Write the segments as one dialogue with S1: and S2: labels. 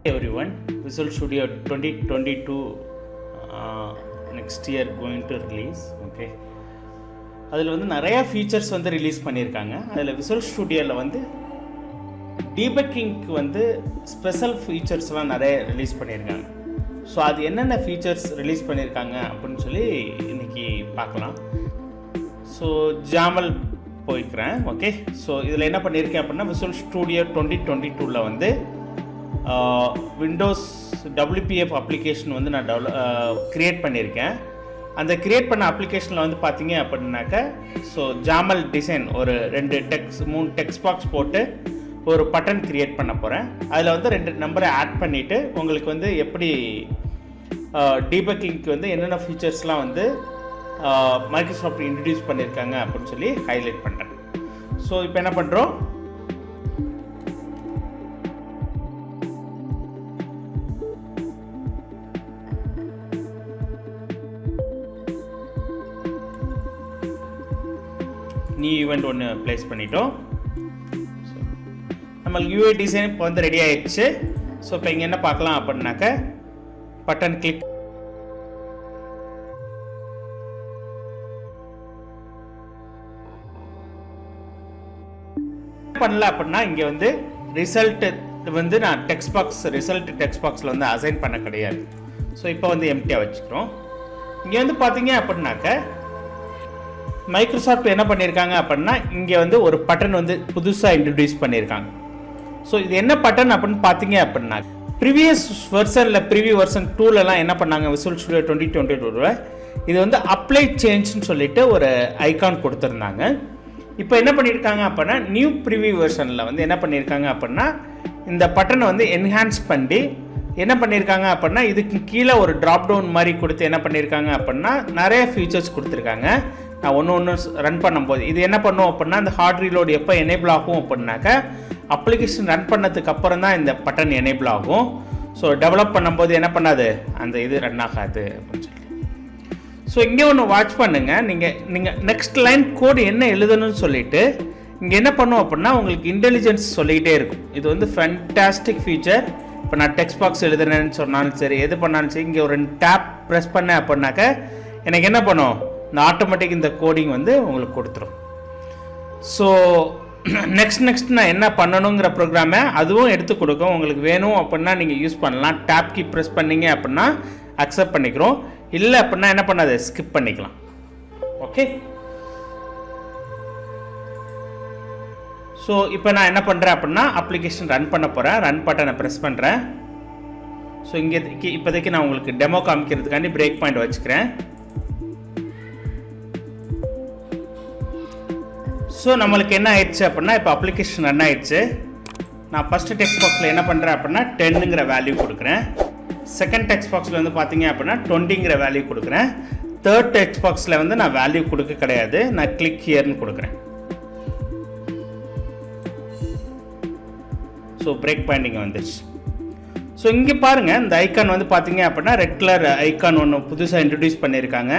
S1: Everyone, Visual Studio 2022 next year going to release. Okay, அதில் வந்து நிறையா ஃபீச்சர்ஸ் வந்து ரிலீஸ் பண்ணியிருக்காங்க. அதில் விசுவல் ஸ்டுடியோவில் வந்து டீபக்கிங்க்கு வந்து ஸ்பெஷல் ஃபீச்சர்ஸ்லாம் நிறைய ரிலீஸ் பண்ணியிருக்காங்க. ஸோ அது என்னென்ன ஃபீச்சர்ஸ் ரிலீஸ் பண்ணியிருக்காங்க அப்படின்னு சொல்லி இன்றைக்கி பார்க்கலாம். ஸோ ஜாமல் போய்க்கிறேன். ஓகே, ஸோ இதில் என்ன பண்ணியிருக்கேன் அப்படின்னா விசுவல் ஸ்டுடியோ 2022 வந்து விண்டோஸ் WPF அப்ளிகேஷன் வந்து நான் க்ரியேட் பண்ணியிருக்கேன். அந்த க்ரியேட் பண்ண அப்ளிகேஷனில் வந்து பார்த்தீங்க அப்படின்னாக்கா ஸோ ஜாமல் டிசைன் ஒரு 3 டெக்ஸ்ட் பாக்ஸ் போட்டு ஒரு பட்டன் க்ரியேட் பண்ண போகிறேன். அதில் வந்து 2 நம்பரை ஆட் பண்ணிவிட்டு உங்களுக்கு வந்து எப்படி டீபக்கிங்க்கு வந்து என்னென்ன ஃபீச்சர்ஸ்லாம் வந்து மைக்ரோசாஃப்ட் இன்ட்ரடியூஸ் பண்ணியிருக்காங்க அப்படின்னு சொல்லி ஹைலைட் பண்ணுறேன். ஸோ இப்போ என்ன பண்ணுறோம், நியூ ஈவெண்ட் ஒன்று ப்ளேஸ் பண்ணிட்டோம். ஸோ நம்மளுக்கு யூஐ டிசைன் இப்போ வந்து ரெடி ஆகிடுச்சு. ஸோ இப்போ இங்கே என்ன பார்க்கலாம் அப்படின்னாக்க பட்டன் கிளிக் பண்ணல அப்படின்னா இங்கே வந்து ரிசல்ட் வந்து நான் ரிசல்ட் டெக்ஸ்ட் பாக்ஸில் வந்து அசைன் பண்ண கிடையாது. ஸோ இப்போ வந்து எம்டியாக வச்சுக்கிறோம். இங்கே வந்து பார்த்தீங்க அப்படின்னாக்க மைக்ரோசாஃப்ட் என்ன பண்ணியிருக்காங்க அப்படின்னா இங்கே வந்து ஒரு பட்டன் வந்து புதுசாக இன்ட்ரடியூஸ் பண்ணியிருக்காங்க. ஸோ இது என்ன பட்டன் அப்படின்னு பார்த்தீங்க அப்படின்னா ப்ரீவியஸ் ப்ரீவியூ வெர்ஷன் 2லலாம் என்ன பண்ணாங்க விசுவல் ஸ்டுடியோ 2022 இது வந்து அப்ளை சேஞ்ச்னு சொல்லிட்டு ஒரு ஐகான் கொடுத்துருந்தாங்க. இப்போ என்ன பண்ணியிருக்காங்க அப்படின்னா நியூ ப்ரிவியூ வெர்ஷனில் வந்து என்ன பண்ணியிருக்காங்க அப்படின்னா இந்த பட்டனை வந்து என்ஹான்ஸ் பண்ணி என்ன பண்ணியிருக்காங்க அப்படின்னா இதுக்கு கீழே ஒரு ட்ராப் டவுன் மாதிரி கொடுத்து என்ன பண்ணியிருக்காங்க அப்படின்னா நிறைய ஃபீச்சர்ஸ் கொடுத்துருக்காங்க. நான் ஒன்று ரன் பண்ணும்போது இது என்ன பண்ணும் அப்படின்னா இந்த ஹார்ட் ரீலோடு எப்போ எனேபிள் ஆகும் அப்படின்னாக்க அப்ளிகேஷன் ரன் பண்ணதுக்கு அப்புறம் தான் இந்த பட்டன் எனேபிள் ஆகும். ஸோ டெவலப் பண்ணும்போது என்ன பண்ணாது, அந்த இது ரன் ஆகாது அப்படின்னு சொல்லி. ஸோ இங்கே ஒன்று வாட்ச் பண்ணுங்கள். நீங்கள் நெக்ஸ்ட் லைன் கோடு என்ன எழுதணும்னு சொல்லிவிட்டு இங்கே என்ன பண்ணும் அப்படின்னா உங்களுக்கு இன்டெலிஜென்ஸ் சொல்லிக்கிட்டே இருக்கும். இது வந்து ஃபேண்டாஸ்டிக் ஃபீச்சர். இப்போ நான் டெக்ஸ்ட் பாக்ஸ் எழுதுனேன்னு சொன்னாலும் சரி, எது பண்ணாலும் சரி, இங்கே ஒரு டேப் ப்ரெஸ் பண்ணேன் அப்படின்னாக்க எனக்கு என்ன பண்ணும், இந்த ஆட்டோமேட்டிக் இந்த கோடிங் வந்து உங்களுக்கு கொடுத்துரும். ஸோ நெக்ஸ்ட் நான் என்ன பண்ணணுங்கிற ப்ரோக்ராமை அதுவும் எடுத்து கொடுக்கும். உங்களுக்கு வேணும் அப்படின்னா நீங்கள் யூஸ் பண்ணலாம். டேப் கீ ப்ரெஸ் பண்ணிங்க அப்படின்னா அக்செப்ட் பண்ணிக்கிறோம், இல்லை அப்படின்னா என்ன பண்ணாது ஸ்கிப் பண்ணிக்கலாம். ஓகே, ஸோ இப்போ நான் என்ன பண்ணுறேன் அப்படின்னா அப்ளிகேஷன் ரன் பண்ண போகிறேன். ரன் பட்டனை ப்ரெஸ் பண்ணுறேன். ஸோ இங்கே இப்போதைக்கு நான் உங்களுக்கு டெமோ காமிக்கிறதுக்காண்டி பிரேக் பாயிண்ட் வச்சுக்கிறேன். ஸோ நம்மளுக்கு என்ன ஆயிடுச்சு அப்படின்னா இப்போ அப்ளிகேஷன் ரன் ஆயிடுச்சு. நான் ஃபஸ்ட்டு டெக்ஸ்ட் பாக்ஸில் என்ன பண்ணுறேன் அப்படின்னா 10ங்கிற வேல்யூ கொடுக்குறேன். செகண்ட் டெக்ஸ்ட் பாக்ஸில் வந்து பார்த்தீங்க அப்படின்னா 20ங்கிற வேல்யூ கொடுக்குறேன். தேர்ட் டெக்ஸ்ட் பாக்ஸில் வந்து நான் வேல்யூ கொடுக்க கிடையாது, நான் கிளிக் ஹியர்னு கொடுக்குறேன். ஸோ பிரேக் பாயிண்டிங் வந்துடுச்சு. ஸோ இங்கே பாருங்கள், இந்த ஐக்கான் வந்து பார்த்தீங்க அப்படின்னா ரெட் கலர் ஐக்கான் ஒன்று புதுசாக இன்ட்ரடியூஸ் பண்ணியிருக்காங்க.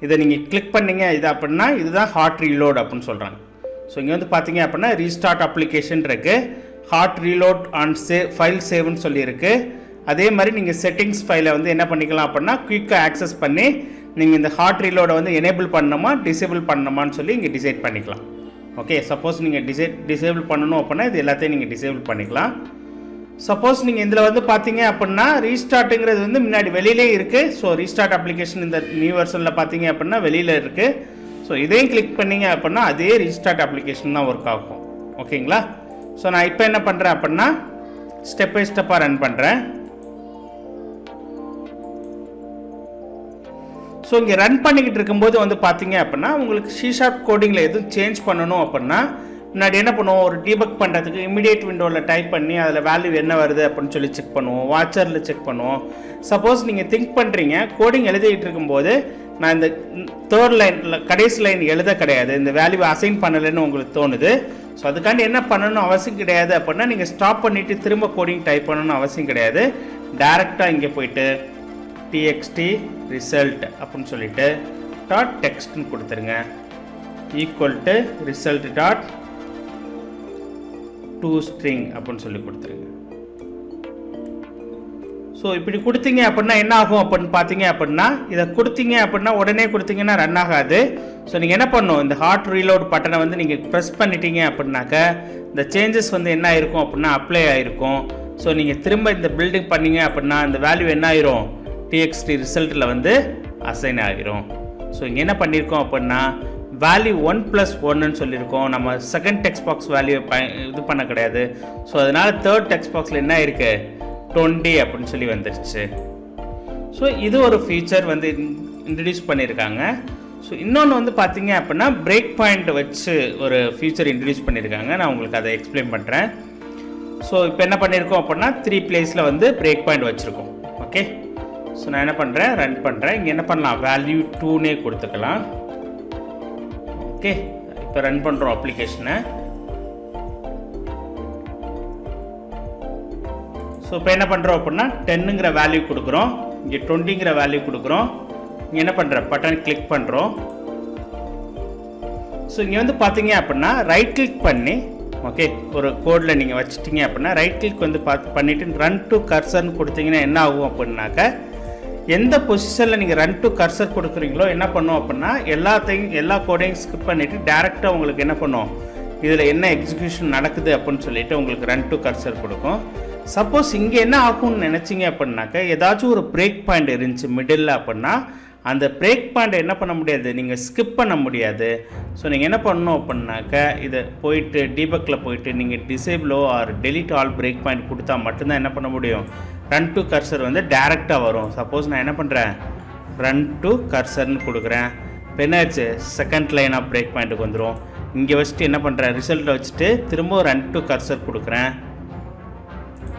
S1: இதை நீங்கள் கிளிக் பண்ணிங்க இது அப்படின்னா இதுதான் ஹார்ட் ரீலோட் அப்படின்னு சொல்கிறாங்க. ஸோ இங்கே வந்து பார்த்தீங்க அப்படின்னா ரீஸ்டார்ட் அப்ளிகேஷன் இருக்குது, ஹார்ட் ரீலோட் ஆன் ஃபைல் சேவ்னு சொல்லியிருக்கு. அதே மாதிரி நீங்கள் செட்டிங்ஸ் ஃபைலை வந்து என்ன பண்ணிக்கலாம் அப்படின்னா குயிக்காக ஆக்சஸ் பண்ணி நீங்கள் இந்த ஹார்ட் ரீலோடை வந்து எனேபிள் பண்ணணுமா டிசேபிள் பண்ணணுமான்னு சொல்லி இங்கே டிசைட் பண்ணிக்கலாம். ஓகே, சப்போஸ் நீங்கள் டிசேபிள் பண்ணணும் அப்படின்னா இது எல்லாத்தையும் நீங்கள் டிசேபிள் பண்ணிக்கலாம். சப்போஸ் நீங்கள் இதில் வந்து பார்த்தீங்க அப்படின்னா ரீஸ்டார்ட்டுங்கிறது வந்து முன்னாடி வெளியிலே இருக்குது. ஸோ ரீஸ்டார்ட் அப்ளிகேஷன் இந்த நியூ வெர்ஷனில் பார்த்தீங்க அப்படின்னா வெளியில் இருக்குது. ஸோ இதையும் கிளிக் பண்ணிங்க அப்படின்னா அதே ரீஸ்டார்ட் அப்ளிகேஷன் தான் ஒர்க் ஆகும். ஓகேங்களா? ஸோ நான் இப்போ என்ன பண்ணுறேன் அப்படின்னா ஸ்டெப் பை ஸ்டெப்பாக ரன் பண்ணுறேன். ஸோ இங்கே ரன் பண்ணிக்கிட்டு இருக்கும்போது வந்து பார்த்தீங்க அப்படின்னா உங்களுக்கு C# கோடிங்கில் எதுவும் சேஞ்ச் பண்ணணும் அப்படின்னா முன்னாடி என்ன பண்ணுவோம், ஒரு டீபக் பண்ணுறதுக்கு இமிடியேட் விண்டோவில் டைப் பண்ணி அதில் வேல்யூ என்ன வருது அப்படின்னு சொல்லி செக் பண்ணுவோம், வாட்சரில் செக் பண்ணுவோம். சப்போஸ் நீங்கள் திங்க் பண்ணுறீங்க கோடிங் எழுதிக்கிட்டு இருக்கும்போது நான் இந்த தேர்ட் லைனில் கடைசி லைன் எழுத கிடையாது, இந்த வேல்யூ அசைன் பண்ணலைன்னு உங்களுக்கு தோணுது. ஸோ அதுக்காண்டி என்ன பண்ணணும்னு அவசியம் கிடையாது அப்படின்னா நீங்கள் ஸ்டாப் பண்ணிவிட்டு திரும்ப கோடிங் டைப் பண்ணணும்னு அவசியம் கிடையாது. டேரெக்டாக இங்கே போயிட்டு txt result அப்படின்னு சொல்லிட்டு டாட் டெக்ஸ்ட்னு கொடுத்துருங்க, equal to result dot to string அப்படின்னு சொல்லி கொடுத்துருங்க. ஸோ இப்படி கொடுத்தீங்க அப்படின்னா என்ன ஆகும் அப்படின்னு பார்த்தீங்க அப்படின்னா இதை கொடுத்தீங்க அப்படின்னா உடனே கொடுத்தீங்கன்னா ரன் ஆகாது. ஸோ நீங்கள் என்ன பண்ணணும், இந்த ஹாட் ரீலோட் பட்டனை வந்து நீங்கள் ப்ரெஸ் பண்ணிட்டீங்க அப்படின்னாக்க இந்த சேஞ்சஸ் வந்து என்ன ஆயிருக்கும் அப்படின்னா அப்ளை ஆகிருக்கும். ஸோ நீங்கள் திரும்ப இந்த பில்டிங் பண்ணீங்க அப்படின்னா இந்த வேல்யூ என்ன ஆயிரும், டிஎக்ஸ்டி ரிசல்ட்டில் வந்து அசைன் ஆகிரும். ஸோ இங்கே என்ன பண்ணியிருக்கோம் அப்படின்னா வேல்யூ 1+1ன்னு சொல்லியிருக்கோம். நம்ம செகண்ட் டெக்ஸ்ட் பாக்ஸ் வேல்யூ இது பண்ண கிடையாது. ஸோ அதனால் தேர்ட் டெக்ஸ்ட் பாக்ஸில் என்ன இருக்குது 20 அப்படின்னு சொல்லி வந்துருச்சு. ஸோ இது ஒரு ஃபீச்சர் வந்து இன்ட்ரடியூஸ் பண்ணியிருக்காங்க. ஸோ இன்னொன்று வந்து பார்த்தீங்க அப்படின்னா பிரேக் பாயிண்ட் வச்சு ஒரு ஃபீச்சர் இன்ட்ரடியூஸ் பண்ணியிருக்காங்க. நான் உங்களுக்கு அதை எக்ஸ்பிளைன் பண்ணுறேன். ஸோ இப்போ என்ன பண்ணியிருக்கோம் அப்படின்னா 3 பிளேஸில் வந்து பிரேக் பாயிண்ட் வச்சுருக்கோம். ஓகே, ஸோ நான் என்ன பண்ணுறேன், ரன் பண்ணுறேன். இங்கே என்ன பண்ணலாம், வேல்யூ 2னே கொடுத்துக்கலாம். ஓகே, இப்போ ரன் பண்ணுறோம் அப்ளிகேஷனை. ஸோ இப்போ என்ன பண்ணுறோம் அப்படின்னா 10ங்கிற வேல்யூ கொடுக்குறோம், இங்கே 20ங்கிற வேல்யூ கொடுக்குறோம். இங்கே என்ன பண்ணுற பட்டன் கிளிக் பண்ணுறோம். ஸோ இங்கே வந்து பார்த்தீங்க அப்படின்னா ரைட் கிளிக் பண்ணி ஓகே ஒரு கோடில் நீங்கள் வச்சுட்டீங்க அப்படின்னா ரைட் கிளிக் வந்து பண்ணிவிட்டு ரன் டு கர்சர்னு கொடுத்தீங்கன்னா என்ன ஆகும் அப்படின்னாக்க எந்த பொசிஷனில் நீங்கள் ரன் டு கர்சர் கொடுக்குறீங்களோ என்ன பண்ணும் அப்படின்னா எல்லா கோடையும் ஸ்கிப் பண்ணிவிட்டு டேரெக்டாக உங்களுக்கு என்ன பண்ணும், இதில் என்ன எக்ஸிக்யூஷன் நடக்குது அப்படின்னு சொல்லிட்டு உங்களுக்கு ரன் டு கர்சர் கொடுக்கும். சப்போஸ் இங்கே என்ன ஆகும்னு நினச்சிங்க அப்படின்னாக்க ஏதாச்சும் ஒரு பிரேக் பாயிண்ட் இருந்துச்சு மிடில் அப்படின்னா அந்த பிரேக் பாயிண்ட் என்ன பண்ண முடியாது, நீங்கள் ஸ்கிப் பண்ண முடியாது. ஸோ நீங்கள் என்ன பண்ணணும் அப்படின்னாக்க இதை போயிட்டு டீபக்கில் போயிட்டு நீங்கள் டிசேபிளோ or delete all break point கொடுத்தா மட்டும்தான் என்ன பண்ண முடியும், ரன் டு கர்சர் வந்து டேரெக்டாக வரும். சப்போஸ் நான் என்ன பண்ணுறேன், ரன் டு கர்சர்னு கொடுக்குறேன். இப்போ என்ன ஆச்சு, செகண்ட் லைன் ஆஃப் பிரேக் பாயிண்ட்டுக்கு வந்துடும். இங்கே வச்சுட்டு என்ன பண்ணுறேன், ரிசல்ட்டை வச்சுட்டு திரும்ப ரன் டு கர்சர் கொடுக்குறேன்.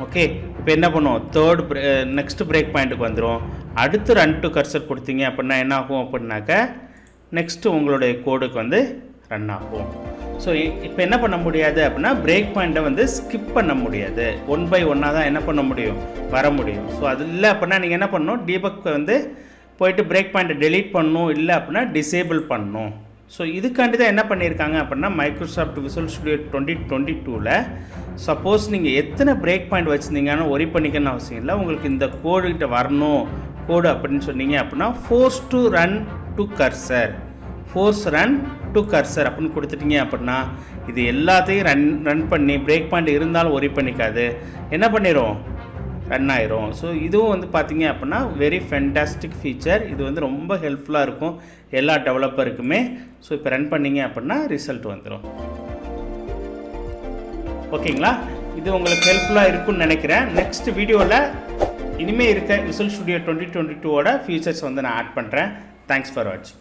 S1: ஓகே, இப்போ என்ன பண்ணுவோம், நெக்ஸ்ட் பிரேக் பாயிண்ட்டுக்கு வந்துடும். அடுத்து ரன் டு கர்சர் கொடுத்தீங்க அப்படின்னா என்ன ஆகும் அப்படின்னாக்க நெக்ஸ்ட்டு உங்களுடைய கோடுக்கு வந்து ரன் ஆகும். ஸோ இப்போ என்ன பண்ண முடியாது அப்படின்னா பிரேக் பாயிண்ட்டை வந்து ஸ்கிப் பண்ண முடியாது. 1 by 1 தான் என்ன பண்ண முடியும், வர முடியும். ஸோ அது இல்லை அப்படின்னா நீங்கள் என்ன பண்ணணும், டீபக் வந்து போயிட்டு பிரேக் பாயிண்ட்டை டெலீட் பண்ணணும், இல்லை அப்படின்னா டிசேபிள் பண்ணணும். ஸோ இதுக்காண்டி தான் என்ன பண்ணியிருக்காங்க அப்படின்னா மைக்ரோசாஃப்ட் விசுவல் ஸ்டுடியோ 2022ல் சப்போஸ் நீங்கள் எத்தனை பிரேக் பாயிண்ட் வச்சுருந்தீங்கன்னு ஒரி பண்ணிக்கணும்னு அவசியம் இல்லை. உங்களுக்கு இந்த கோடுகிட்ட வரணும் கோடு அப்படின்னு சொன்னீங்க அப்படின்னா ஃபோர்ஸ் ரன் டு கர்சர் அப்படின்னு கொடுத்துட்டீங்க அப்படின்னா இது எல்லாத்தையும் ரன் பண்ணி பிரேக் பாயிண்ட் இருந்தாலும் ஒரி பண்ணிக்காது, என்ன பண்ணிடும், ரன் ஆயிரும். ஸோ இதுவும் வந்து பார்த்தீங்க அப்படின்னா வெரி ஃபென்டாஸ்டிக் ஃபீச்சர். இது வந்து ரொம்ப ஹெல்ப்ஃபுல்லாக இருக்கும் எல்லா டெவலப்பருக்குமே. ஸோ இப்போ ரன் பண்ணிங்க அப்படின்னா ரிசல்ட் வந்துடும். ஓகேங்களா, இது உங்களுக்கு ஹெல்ப்ஃபுல்லாக இருக்கும்னு நினைக்கிறேன். நெக்ஸ்ட் வீடியோவில் இனிமேல் இருக்க விசுவல் ஸ்டுடியோ 2022ஓட ஃபீச்சர்ஸ் வந்து நான் ஆட் பண்ணுறேன். தேங்க்ஸ் ஃபார் வாட்சிங்.